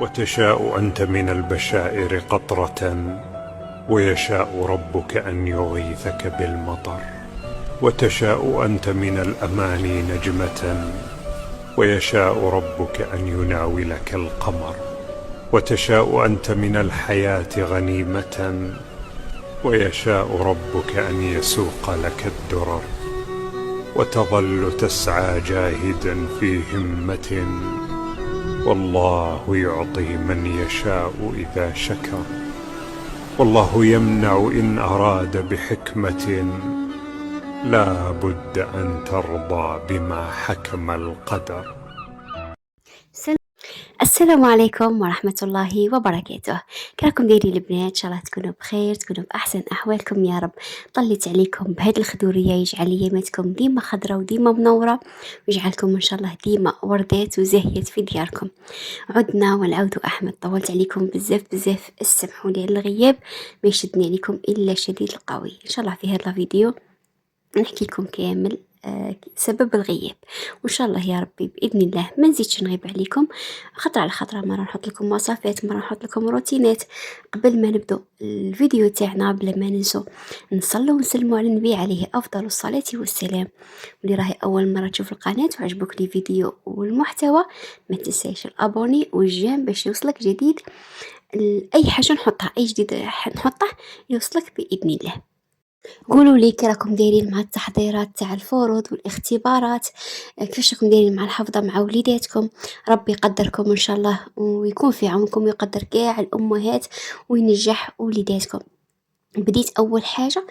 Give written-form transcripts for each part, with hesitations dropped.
وتشاء أنت من البشائر قطرة، ويشاء ربك أن يغيثك بالمطر. وتشاء أنت من الأماني نجمة، ويشاء ربك أن يناولك القمر. وتشاء أنت من الحياة غنيمة، ويشاء ربك أن يسوق لك الدرر. وتظل تسعى جاهدا في همة، والله يعطي من يشاء إذا شكر. والله يمنع إن أراد بحكمة، لا بد أن ترضى بما حكم القدر. السلام عليكم ورحمة الله وبركاته. كراكم دايرين البنات؟ ان شاء الله تكونوا بخير، تكونوا بأحسن أحوالكم يا رب. طليت عليكم بهاد الخدورية، يجعل اياماتكم ديما خضرة وديما منورة، ويجعلكم ان شاء الله ديما وردات وزاهيات في دياركم. عدنا ونعود أحمد، طولت عليكم بزاف بزاف، اسمحوا لي على الغياب، ما يشدني عليكم إلا شديد القوي. ان شاء الله في هذا الفيديو نحكي لكم كامل سبب الغياب، وان شاء الله يا ربي باذن الله ما نزيدش نغيب عليكم. خطره على خطره، مره نحط لكم وصفات، مره نحط لكم روتينات. قبل ما نبدأ الفيديو تاعنا بلا ما ننسوا نصلوا ونسلموا على النبي عليه افضل الصلاه والسلام. واللي راهي اول مره تشوف القناه وعجبك لي فيديو والمحتوى، ما تنساش الابوني والجيم باش يوصلك جديد، اي حاجه نحطها، اي جديد نحطه يوصلك باذن الله. قولوا لي كي راكم دايرين مع التحضيرات تاع الفروض والاختبارات، كيفاش راكم دايرين مع الحفظة مع وليداتكم؟ ربي يقدركم ان شاء الله ويكون في عونكم، ويقدر كاع الامهات وينجح وليداتكم. بديت اول حاجه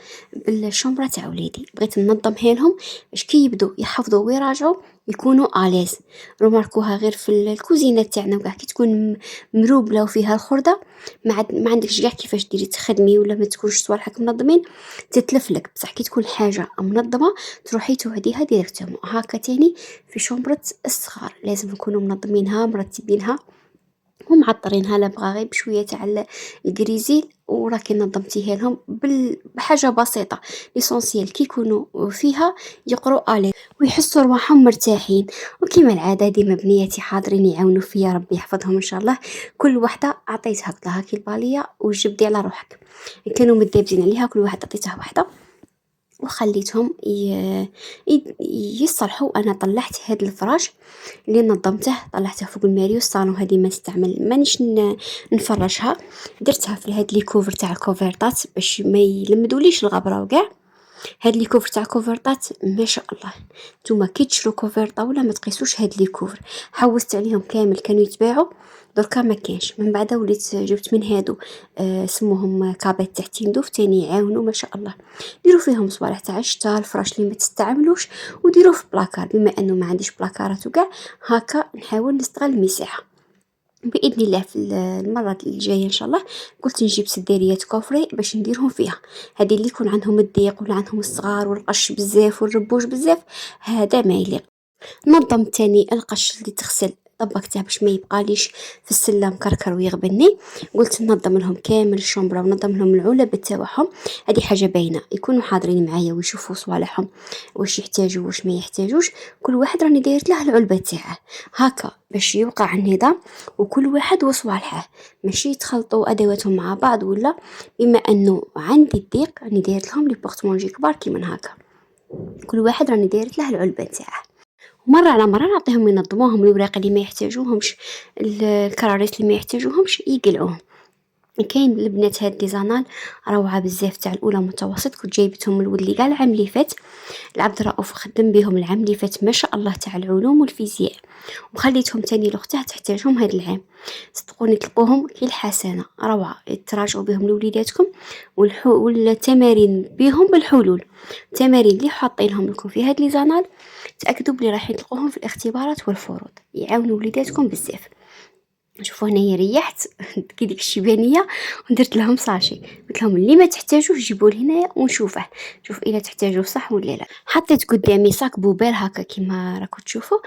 بالشمره تاع وليدي، بغيت ننظمها لهم باش كي يبدو يحفظوا ويراجعوا يكونوا اليز. روماركوها غير في الكوزينه تاعنا وكاع، كي تكون مروبله وفيها الخرده ما عندكش كاع كيفاش ديري تخدمي، ولا ما تكونش صوالحك منظمين تتلف لك. بصح كي تكون حاجه منظمه تروحي توعديها ديريكتومون. هكا تاني في شمره الصغار لازم نكونوا منظمينها مرتبينها ومعطرينها، لا بغا غير بشويه تاع الجريزيل وراكي نظمتيها لهم بحاجه بسيطه. ليسونسيال كي يكونوا فيها يقروا الي ويحسوا رواحهم مرتاحين. وكما العاده ديما بنياتي حاضرين يعاونوا فيا، ربي يحفظهم ان شاء الله. كل وحده عطيتها لها كي الباليه وجبدي على روحك، كانوا مدابزين عليها كل واحد عطيتها وحده وخليتهم يصلحوا. انا طلعت هاد الفراش اللي نظمته، طلعته فوق الماريو الصالون، هذه ما نستعمل مانيش نفرشها، درتها في هاد لي كوفر تاع الكوفرتات باش ما يلمدوليش الغبره وكاع. هاد لي كوفر تاع كوفرتات ما شاء الله، نتوما كي تشرو كوفر طاوله ما تقيسوش هاد لي كوفر، حوست عليهم كامل كانوا يتباعوا، دركا ما كانش. من بعد وليت جبت من هادو سموهم كابيت تاع تيندوف تاني يعاونوا ما شاء الله. ديروا فيهم صوالح تاع الشتا، الفراش اللي ما تستعملوش وديروه في بلاكار. بما انه ما عنديش بلاكارات وكاع، هكا نحاول نستغل المساحه باذن الله. في المره الجايه ان شاء الله قلت نجيب سداريات كوفري باش نديرهم فيها، هذه اللي يكون عندهم الضيق ولا عندهم الصغار والقش بزاف والربوش بزاف، هذا ما يليق. نظم تاني القش اللي تغسل، طبقته باش ما يبقاليش في السلة مكركر ويغبني. قلت ننظم لهم كامل الشومبرا وننظم لهم العلب تاعهم، هذه حاجه باينه يكونوا حاضرين معايا ويشوفوا صوالحهم واش يحتاجوا واش ما يحتاجوش. كل واحد راني دايرت له العلبه تاعه هكا باش يوقع النظام، وكل واحد وصوالحه ماشي يتخلطوا ادواتهم مع بعض. ولا بما انه عندي الضيق راني دايرت لهم لي بورتمونجي كبار كيما هكا، كل واحد راني دايرت له العلبه تاعه. مرة على مرة نعطيهم ينظموهم، الوراق اللي ما يحتاجوهمش، الكراريس اللي ما يحتاجوهمش يقلعوهم. كاين البنات هاد لي زانال روعه بزاف، تاع الاولى متوسط كنت جايبتهم الولد لي قال العام اللي فات، العبد الرؤوف خدم بهم العام اللي فات ما شاء الله تاع العلوم والفيزياء، وخليتهم تاني لاختها تحتاجهم هاد العام. صدقوني تلقوهم كي الحسنه، روعه تراجعوا بهم لوليداتكم. والتمارين بهم بالحلول، التمارين اللي حاطينهم لكم في هاد لي زانال تاكدوا بلي راح تلقوهم في الاختبارات والفروض، يعاونوا وليداتكم بزاف. شوفوا هنايا ريحت كي ديك الشيبانيه ودرت لهم صاشي، قلت لهم اللي ما تحتاجوه جيبوه لهنايا ونشوفه، شوف الا تحتاجوه صح ولا لا. حطيت قدامي صاك بوبير هكا كيما راكم تشوفوا،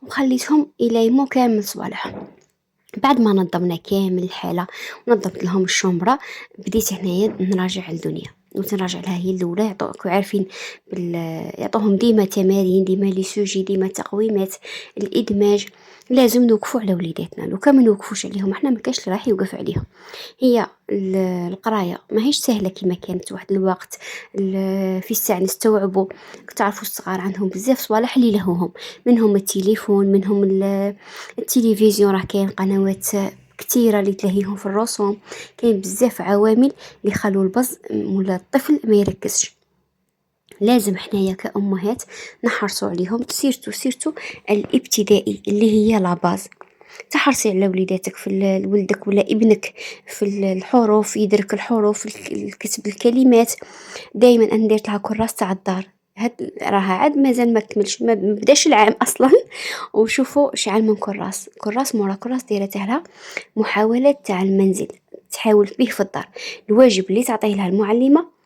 وخليتهم يليموا كامل صوالحهم. بعد ما نظمنا كامل الحاله ونظمت لهم الشومبره، بديت هنايا نراجع الدنيا. وتنراجع لها هي الاولى. يعطوك عارفين يعطوهم ديما تمارين، ديما لي سوجي، ديما تقويمات الادماج. لازم نوقفوا على وليداتنا، لو كان ما نوقفوش عليهم احنا ما كاش اللي راح يوقف عليهم. هي القرايه ماهيش سهله كما كانت واحد الوقت. في الساعه نستوعبوا. تعرفوا الصغار عندهم بزاف صوالح اللي لهوهم، منهم التليفون، منهم التلفزيون، راه كاين قنوات كثيره اللي تلهيهم في الرسوم. كاين بزاف عوامل اللي يخلوا البز ولا الطفل ما يركزش. لازم حنايا كأمهات نحرصوا عليهم، سيرتو الابتدائي اللي هي لاباز. تحرصي على وليداتك في ولدك ولا ابنك في الحروف، يدرك الحروف، الكتب الكلمات. دائما انا درت لها كراس تاع الدار. هاد راها عاد مازال ما كملش، ما بداش العام اصلا. وشوفوا شحال من كراس مورا كراس دايره لها محاولات تاع المنزل، تحاول به في الدار. الواجب اللي تعطيه لها المعلمه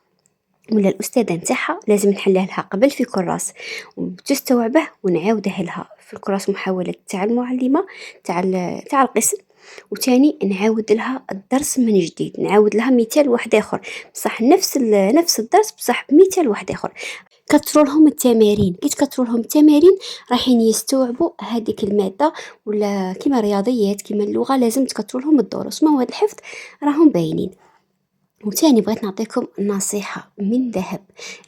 ولا الأستاذة نتاعها لازم نحلها لها قبل في كراس وتستوعبه، ونعاوده لها في الكراس محاولة تاع المعلمة تاع القسم. وتاني نعاود لها الدرس من جديد، نعاود لها مثال واحد اخر بصح نفس الدرس بصح بمثال واحد اخر. كثروا لهم التمارين، كي تكثروا لهم التمارين رايحين يستوعبوا هذيك الماده. ولا كيما رياضيات كيما اللغه لازم تكثروا لهم الدروس. مواد الحفظ راهم باينين. وتاني بغيت نعطيكم نصيحة من ذهب،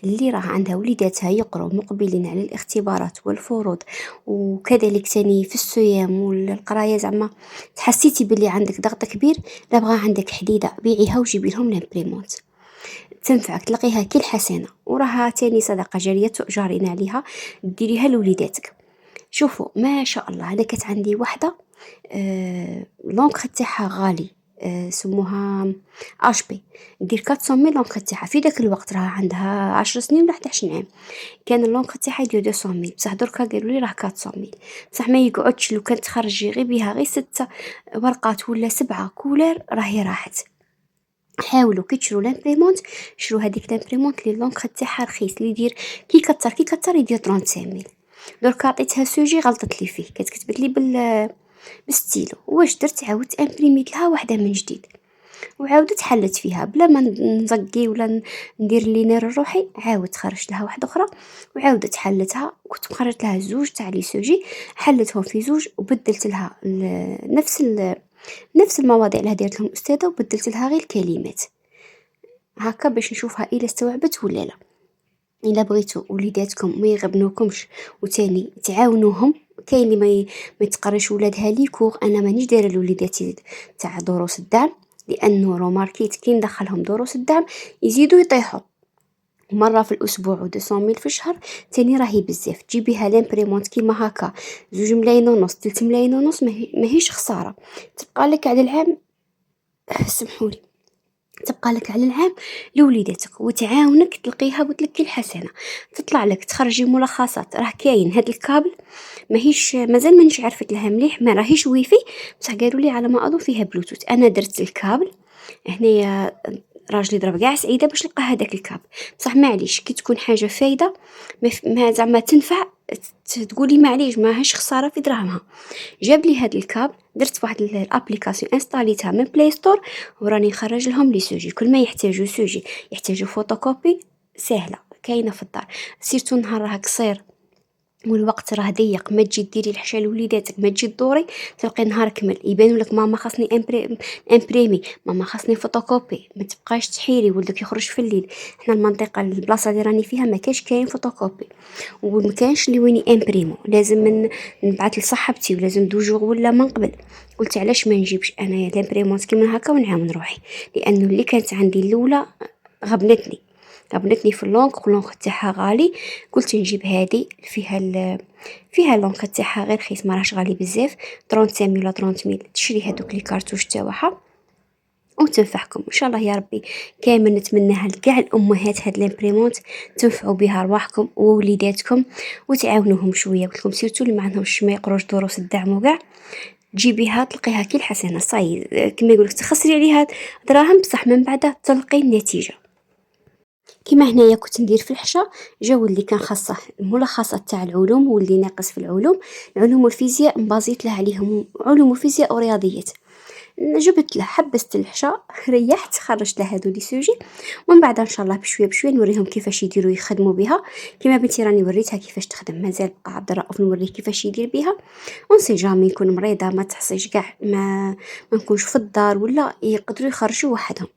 اللي راه عندها وليداتها يقروا مقبلين على الاختبارات والفروض، وكذلك تاني في الصيام والقراية، زعما تحسيتي باللي عندك ضغط كبير، لا بغا عندك حديدة بيعيها وجيبي لهم لامبريمونت تنفعك، تلقيها كل حسنة، وراها تاني صدقة جارية تؤجرين عليها ديريها لوليداتك. شوفوا ما شاء الله، انا كانت عندي واحدة لونكر تاعها غالي، سموها اش بي، دير 400 لونكر تاعها في داك الوقت، راها عندها 10 سنين ولا 11 عام. كان اللونكر تاعها يدير 200 بصح دركا قالوا لي راه 400. بصح ما يقعدش، لو كانت تخرجي غير بها غير 6 ورقات ولا 7 كولر راهي راحت. حاولوا كي تشرو لامبريمونت، شرو هذيك لامبريمونت لي لونكر تاعها رخيص، اللي يدير كي كتر يدير 35 درك. عطيتها سوجي غلطت لي فيه، كانت كتبت لي بالستيلو. واش درت؟ عاودت امبريميت لها واحده من جديد، وعاودت حلت فيها بلا ما نزقي ولا ندير لي نار الروحي. عاودت خرجت لها واحده اخرى وعاودت حلتها. كنت مخرجت لها زوج تاع لي سوجي، حلتهم في زوج وبدلت لها نفس المواضيع اللي دارت لهم الاستاذه، وبدلت لها غير الكلمات هكا باش نشوفها الا استوعبت ولا لا. الا بغيتوا وليداتكم ما يغبنوكمش وتاني تعاونوهم، كاين اللي ما يتقرش ولادها لي كور. انا مانيش دايره لوليداتي تاع دروس الدعم، لانه روماركيت كي ندخلهم دروس الدعم يزيدوا يطيحوا مره في الاسبوع و200 في الشهر، تاني راهي بزاف. تجيبيها لامبريمونت كيما هكا 2 ملايين ونص 3 ملايين ونص، ماهيش خساره. تبقى لك على العام، سمحولي، تبقى لك على العام لوليداتك وتعاونك، تلقيها قلت الحسنه. تطلع لك تخرجي ملخصات، راه كاين هاد الكابل ماهيش مازال مانيش عرفت لها مليح، ما راهيش ويفي بصح قالوا لي على ما اظن فيها بلوتوث. انا درت الكابل هنايا، راجلي ضرب كاع سعيده باش لقى هذاك الكابل. بصح معليش كي تكون حاجه فايده ما زعما تنفع، تقولي معليش ماهيش خساره في دراهمها. جاب لي هاد الكابل، درت واحد الابليكاسيون انستاليتها من بلاي ستور، وراني نخرج لهم لي سوجي. كل ما يحتاجوا سوجي، يحتاجوا فوتوكوبي، سهله كاينه في الدار. سيرتو نهار راه قصير والوقت راه ضيق، ما تجي ديري الحشا لوليداتك، ما تجي تدوري تلقي نهار كمل يبانوا لك ماما خاصني امبريمي، ماما خاصني فوتوكوبي. ما تبقاش تحيري ولدك يخرج في الليل. احنا المنطقه البلاصه اللي راني فيها ما كاين فوتوكوبي، وما كانش اللي وين امبريمو. لازم نبعث لصاحبتي، ولازم 2 جوغ ولا من قبل. قلت علاش ما نجيبش انا لامبريمونت كيما هكا ونعاون روحي، لانه اللي كانت عندي الاولى غبنتني في اللونك تاعها غالي. قلت نجيب هذه فيها اللونك تاعها غير رخيص، ما راهش غالي بزاف، 35 ولا 30 تشري هذوك لي كارتوش تاعها وتنفعكم ان شاء الله يا ربي. كامل نتمناها لكاع الامهات هاد لامبريمونت تنفعوا بها رواحكم ووليداتكم وتعاونوهم شويه. قلت لكم سيرتو اللي ما عندهمش ما يقروش دروس الدعم وكاع، تجيبيها تلقيها كي الحسنه صاي كما يقولك تخسري عليها دراهم بصح من بعد تلقي النتيجه. كيما هنايا كنت ندير في الحشا، جا اللي كان خاصه الملخصات تاع العلوم واللي ناقص في العلوم، العلوم والفيزياء مبازيت له عليهم علوم وفيزياء ورياضيات. جبت له حبست الحشا ريحت خرجت له هادو لي سوجي، ومن بعد ان شاء الله بشويه بشويه نوريهم كيفاش يديروا يخدموا بها. كيما بنتي راني وريتها كيفاش تخدم، مازال بقى عبد الرؤوف نوريه كيفاش يدير بها. اون سي جامي يكون مريضه ما تحصيش كاع ما نكونش في الدار ولا يقدروا يخرجوا وحدهم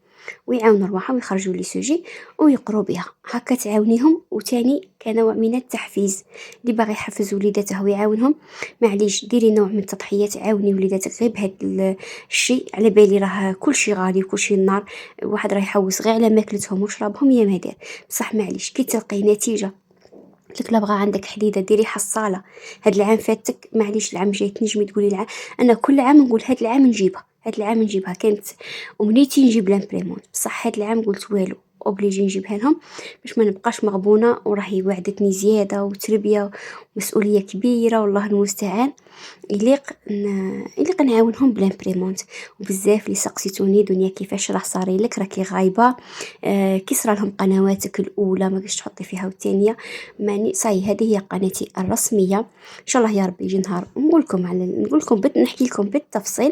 ويعاونوا رواحهم يخرجوا لي سوجي ويقروا بها هكا تعاونيهم. وتاني كنوع من التحفيز اللي باغي يحفز وليداته ويعاونهم، معليش ديري نوع من التضحيات، عاوني وليداتك غير بهذا الشيء. على بالي راه كل شيء غالي وكل شيء النار، واحد راه يحوس غير على ماكلتهم وشرابهم يا ما دار. بصح معليش كي تلقاي نتيجه، قلت لا بغا عندك حديده ديري حصاله. هاد العام فاتك معليش العام جاي تنجمي تقولي العام، انا كل عام نقول هاد العام نجيبها هاد العام نجيبها، كانت امنيتي نجيب لامبريمون، بصح هاد العام قلت والو اوبليجي نجيبها لهم باش ما نبقاش مغبونه. وراهي وعدتني زياده وتربيه ومسؤوليه كبيره والله المستعان. يليق نعاونهم بلامبريمونت. وبزاف اللي سقسيتوني دنيا كيفاش راه صاري لك راكي غايبه، كسرى لهم قنواتك الاولى ما كاش تحطي فيها والثانيه. ماني صاي هذه هي قناتي الرسميه، ان شاء الله يا ربي يجي نهار نقول لكم نحكي لكم بالتفصيل.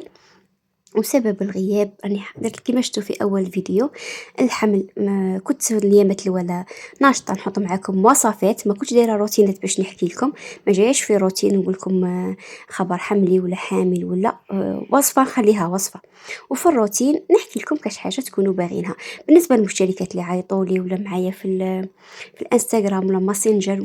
وسبب الغياب راني درت كيما شفتوا في اول فيديو الحمل، ما كنت اليامات الاولى ناشطه نحط معكم وصفات، ما كنتش دايره روتينات باش نحكي لكم، ما جايش في روتين نقول لكم خبر حملي ولا حامل ولا وصفه نخليها وصفه. وفي الروتين نحكي لكم كاش حاجه تكونوا باغينها. بالنسبه للمشتركات اللي عيطوا لي ولا معايا في الانستغرام ولا ماسنجر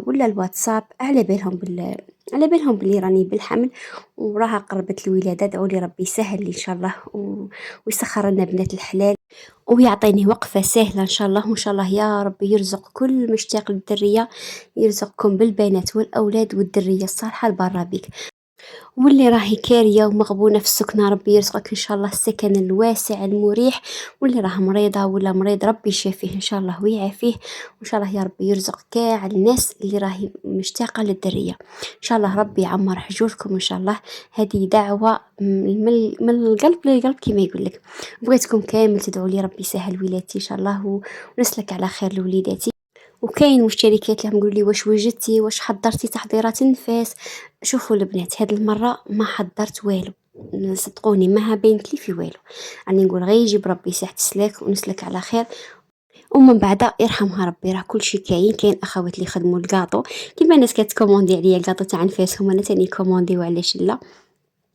ولا الواتساب، على بالهم بلي راني بالحمل وراها قربت الولاده. ادعوا لي ربي يسهل لي ان شاء الله ويسخر لنا بنات الحلال ويعطيني وقفه سهله ان شاء الله. وان شاء الله يا ربي يرزق كل مشتاق للذريه، يرزقكم بالبنات والاولاد والذريه الصالحه الباره بك. واللي راهي كاريه ومغبونه في السكنه ربي يرزقك ان شاء الله السكن الواسع المريح. واللي راه مريضه ولا مريض ربي يشافيه ان شاء الله ويعافيه. وان شاء الله يا ربي يرزق كاع الناس اللي راهي مشتاقه للذريه، ان شاء الله ربي يعمر حجوركم ان شاء الله. هذه دعوه من القلب للقلب كما يقول لك. بغيتكم كامل تدعوا لي ربي يسهل ولادتي ان شاء الله ونسلك على خير لوليداتي. وكاين مشتركات اللي يقولوا لي واش وجدتي واش حضرتي تحضيرات النفاس. شوفوا البنات هذه المره ما حضرت والو، صدقوني ما بينت لي في والو، راني نقول غير يجيب ربي ساعه تسلاك ونسلك على خير. ومن بعد يرحمها ربي راه كل شيء كاين اخوات اللي يخدموا الكاطو كيما الناس كتكوموندي عليا الكاطو تاع نفاسهم، انا تاني كوموندي وعلاش لا،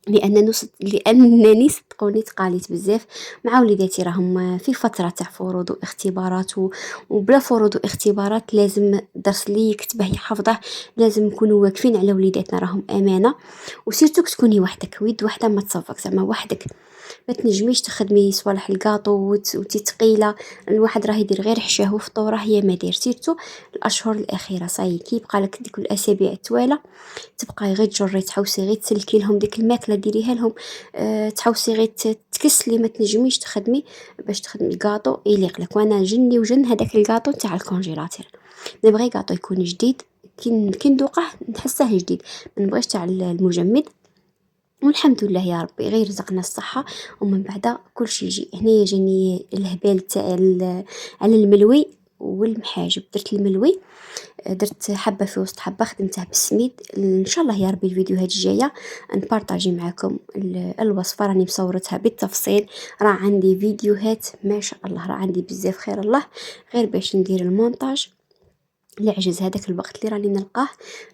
لانني صدقوني تقاليت بزاف مع وليداتي راهم في فتره تاع فروض واختبارات وبلا فروض واختبارات لازم درس اللي يكتبه يحفظه، لازم نكونوا واقفين على وليداتنا راهم امانه. وسيرتو تكوني وحدك ويد وحده ما تصفك زعما وحدك، ما تنجميش تخدمي صوالح الكاطو وتي ثقيله. الواحد راه يدير غير حشاه وفطوره هي ما دير سيرتو الاشهر الاخيره. صاي كي يبقى لك ديك الاسابيع التواله تبقاي غير تجري تحوسي غير تسلكي لهم ديك الماكله ديريها لهم، تحوسي غير تكسلي ما تنجميش تخدمي باش تخدمي الكاطو يليق لك. وانا جني وجن هذاك الكاطو تاع الكونجيلاتور، نبغي كاطو يكون جديد كي ندوقه نحسه جديد، ما نبغيش تاع المجمد. والحمد لله يا ربي غير رزقنا الصحة. ومن بعد كل شيء يجي هنا جاني الهبال تاع على الملوي والمحاجب. درت الملوي درت حبة في وسط حبة خدمتها بالسميد. ان شاء الله يا ربي الفيديوهات الجاية نبارطاجي معكم الوصفة، راني مصورتها بالتفصيل، راه عندي فيديوهات ما شاء الله، راه عندي بزاف خير الله غير باش ندير المونتاج. اللي عجز هذاك الوقت اللي راني نلقاه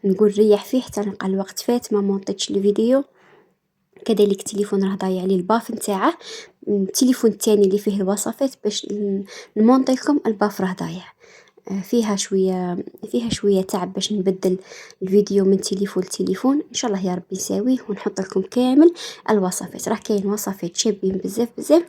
نقول ريح فيه حتى نلقى الوقت فات ما مونطيتش الفيديو. كذلك التليفون راه ضايع لي الباف نتاعه، التليفون الثاني اللي فيه الوصفات باش نمونطي لكم الباف راه ضايع. فيها شويه تعب باش نبدل الفيديو من تليفون لتليفون. ان شاء الله يا ربي نساويه ونحط لكم كامل الوصفات، راه كاين وصفات شابين بزاف بزاف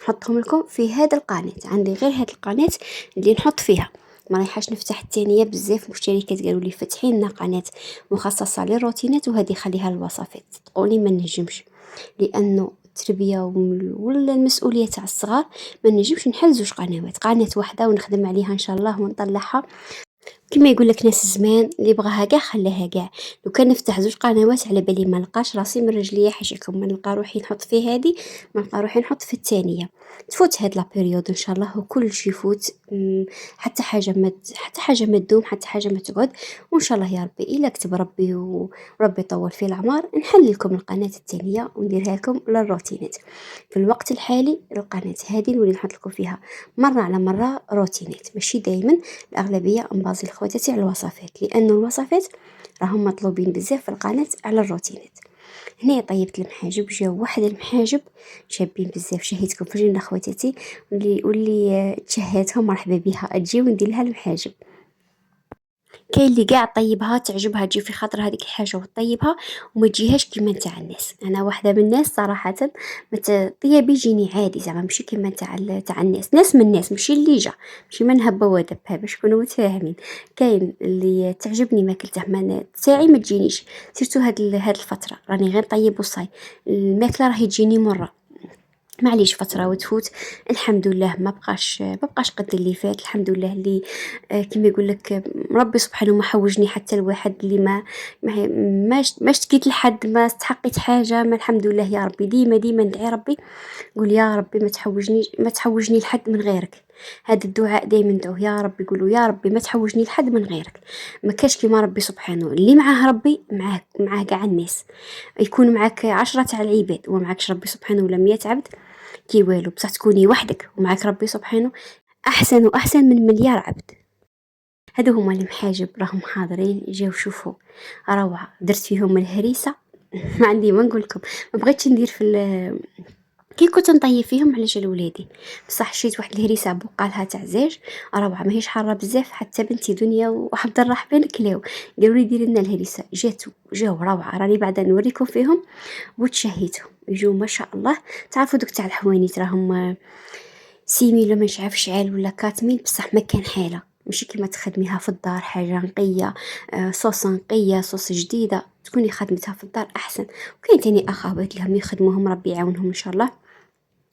نحطهم لكم في هذا القناه. عندي غير هذه القناه اللي نحط فيها، ما رايحاش نفتح الثانيه. بزاف مشتركات قالوا لي فتحي لنا قناه مخصصه للروتينات وهذه خليها الوصفات. صدقوني ما نجمش، لانه التربيه ولا المسؤوليه تاع الصغار ما نجمش نحل زوج قنوات، قناه واحده ونخدم عليها ان شاء الله ونطلعها كما يقول لك ناس زمان، اللي بغاها كاع خلاها كاع. لو كان نفتح زوج قنوات على بالي ما نلقاش راسي من رجليا حاشاكم، ما نلقى روحي نحط في هذه، ما نلقى روحي نحط في الثانيه. تفوت هاد لا بيريود ان شاء الله، وكل شيء يفوت. حتى حاجه ما تدوم، حتى حاجه ما تقعد. وان شاء الله يا ربي الا كتب ربي وربي يطول في العمر، نحل لكم القناه الثانيه ونديرها لكم للروتينات. في الوقت الحالي القناه هذه نولي نحط لكم فيها مره على مره روتينات، ماشي دائما. الأغلبية نبازي لخواتاتي على الوصفات، لأن الوصفات راهم مطلوبين بزاف في القناة على الروتينات. هنا طيبت المحاجب، جاو واحد المحاجب شابين بزاف، شهيتكم في الجنة خواتاتي، واللي تشهيتهم مرحبا بها، تجي وندير لها المحاجب. كاين اللي قاع طيبها تعجبها، تجي في خاطر هذيك الحاجه وطيبها، وما تجيهاش كيما نتاع الناس. انا واحده من الناس صراحه، طيابي يجيني عادي زعما، ماشي كيما تاع الناس. ناس من الناس، ماشي اللي جا، ماشي ما نهبه ودبها، باش نكونوا متفاهمين. كاين اللي تعجبني ماكلته ما تاعي ما تجينيش، سيرتو هاد الفتره راني غير طيب وصاي، الماكله راهي تجيني مره. معليش فترة وتفوت، الحمد لله. ما بقاش قد اللي فات، الحمد لله. اللي كما يقول لك ربي سبحانه ما حوجني حتى الواحد اللي ما اشتكيت لحد، ما استحقيت حاجة. ما الحمد لله يا ربي، ديما ندعي ربي، قول يا ربي ما تحوجني لحد من غيرك. هذا الدعاء دائما ندعوه، يا ربي قولوا يا ربي ما تحوجني لحد من غيرك. ما كاش كيما ربي سبحانه، اللي معاه ربي معاه كاع الناس. يكون معاك 10 تاع العباد ومعكش ربي سبحانه ولا 100 عبد كي والو، بصح تكوني وحدك ومعك ربي سبحانه احسن واحسن من مليار عبد. هادو هما المحاجب راهم حاضرين، جاو شوفوا روعه. درت فيهم الهريسه ما عندي ما نقول لكم، ما بغيتش ندير كي كنت نطيب فيهم على جال ولادي، بصح شريت واحد الهريسه بقالها تاع زاج روعه، ماهيش حاره بزاف. حتى بنتي دنيا وعبد الرحمن كلاو قالوا لي ديري لنا الهريسه، جاو روعه. راني بعدا نوريكم فيهم وتشهيتهم، يجوا ما شاء الله. تعرفوا دوك تاع الحوانيت راهم سيمي ولا ما نعرف شعال ولا كاتمين، بصح ما كان حاله، ماشي كيما تخدميها في الدار حاجه نقيه، صوص نقيه، صوص جديده تكوني خدمتها في الدار احسن. وكاين تاني اخوات لهم يخدموهم، ربي يعاونهم ان شاء الله،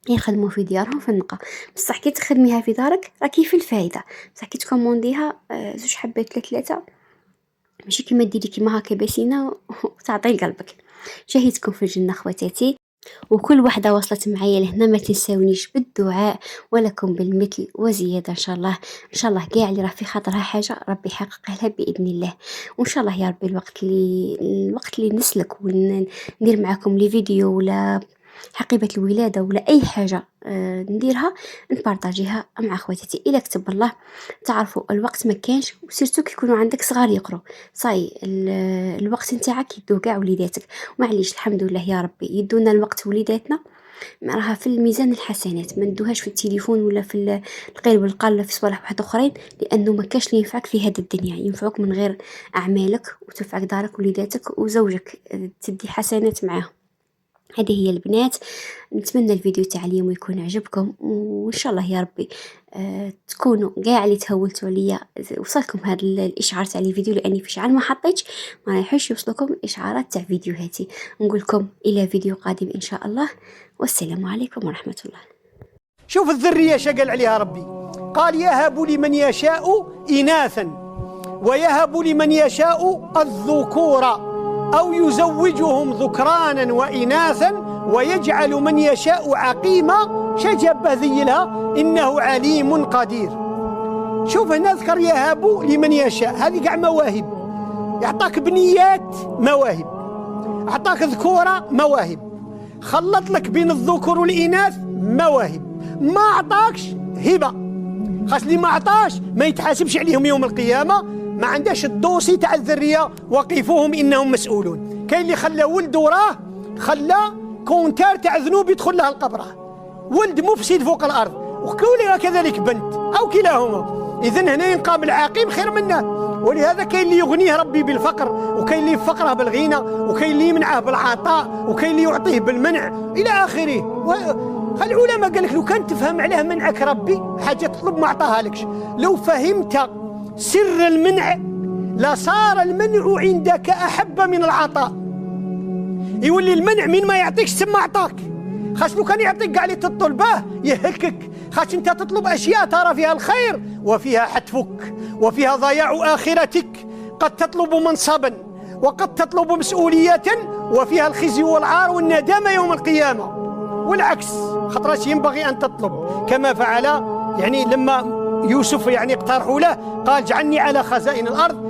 يخدموا في ديارهم في النقا. بصح كي تخدميها في دارك راكي في الفايده، بصح كي تكومونديها زوج حبات ثلاثه، ماشي كيما ديري كيما هكا بسينه وتعطي قلبك. شهيتكم في الجنه خواتاتي، وكل وحده وصلت معايا لهنا ما تنساونيش بالدعاء، ولكم بالمثل وزياده ان شاء الله. ان شاء الله كاع اللي راه في خاطرها حاجه ربي يحققها لها باذن الله. وان شاء الله يا ربي الوقت اللي نسلك وندير معكم لي فيديو ولا حقيبة الولادة ولا أي حاجة نديرها نبارطاجيها مع خواتاتي. إلا كتب الله تعرفوا الوقت ما كانش، وسيرتو كي يكونوا عندك صغار يقروا صاي الوقت نتاعك يدو كاع وليداتك. معليش الحمد لله يا ربي يدونا الوقت وليداتنا، راها في الميزان الحسنات، ما ندوهاش في التليفون ولا في القيل والقال ولا في صوالح واحد اخرين، لانه ما كاش اللي ينفعك في هذه الدنيا. ينفعك من غير اعمالك وتنفعك دارك وليداتك وزوجك، تدي حسنات معاهم. هذه هي البنات. نتمنى الفيديو تاع اليوم يكون عجبكم، وان شاء الله يا ربي تكونوا كاع اللي تهولتوا عليا وصلكم هذا الاشعار تاع الفيديو، لاني في شعار ما حطيتش ما رايحش يوصلكم الاشعارات تاع فيديوهاتي. نقول لكم الى فيديو قادم ان شاء الله، والسلام عليكم ورحمه الله. شوف الذريه شقل عليها ربي، قال يهب لمن يشاء اناثا ويهب لمن يشاء الذكور أو يزوجهم ذكرانا وإناثا ويجعل من يشاء عقيما. شجب ذيلها إنه عليم قدير. شوف هنا ذكر يهب لمن يشاء، هذه قاع مواهب. يعطاك بنيات مواهب، أعطاك ذكورة مواهب، خلط لك بين الذكور والإناث مواهب. ما أعطاكش هبة، خاص اللي ما أعطاش ما يتحاسبش عليهم يوم القيامة، ما عندهاش الدوسي تاع الذريه، وقفوهم انهم مسؤولون. كاين اللي خلى ولد وراه خلى كونتار تاع ذنوب يدخل لها القبر، ولد مفسد فوق الارض، وكذلك كذلك بنت او كلاهما. اذا هنا ينقام العاقب خير منه. ولهذا كاين اللي يغنيه ربي بالفقر، وكاين اللي يفقره بالغنى، وكاين اللي يمنعه بالعطاء، وكاين اللي يعطيه بالمنع الى اخره. العلماء قال لك لو كان تفهم عليه منعك ربي حاجه تطلب ما عطاها لكش، لو فهمت سر المنع لصار المنع عندك أحب من العطاء. يولي المنع من ما يعطيكش ثم أعطاك. خاش لو كان يعطيك كاع اللي تطلبه يهلكك، خاش انت تطلب اشياء ترى فيها الخير وفيها حتفك وفيها ضياع اخرتك. قد تطلب منصبا وقد تطلب مسؤولية وفيها الخزي والعار والندامة يوم القيامة، والعكس خطرش ينبغي أن تطلب كما فعل يعني لما يوسف يعني اقترحوا له قال اجعلني على خزائن الأرض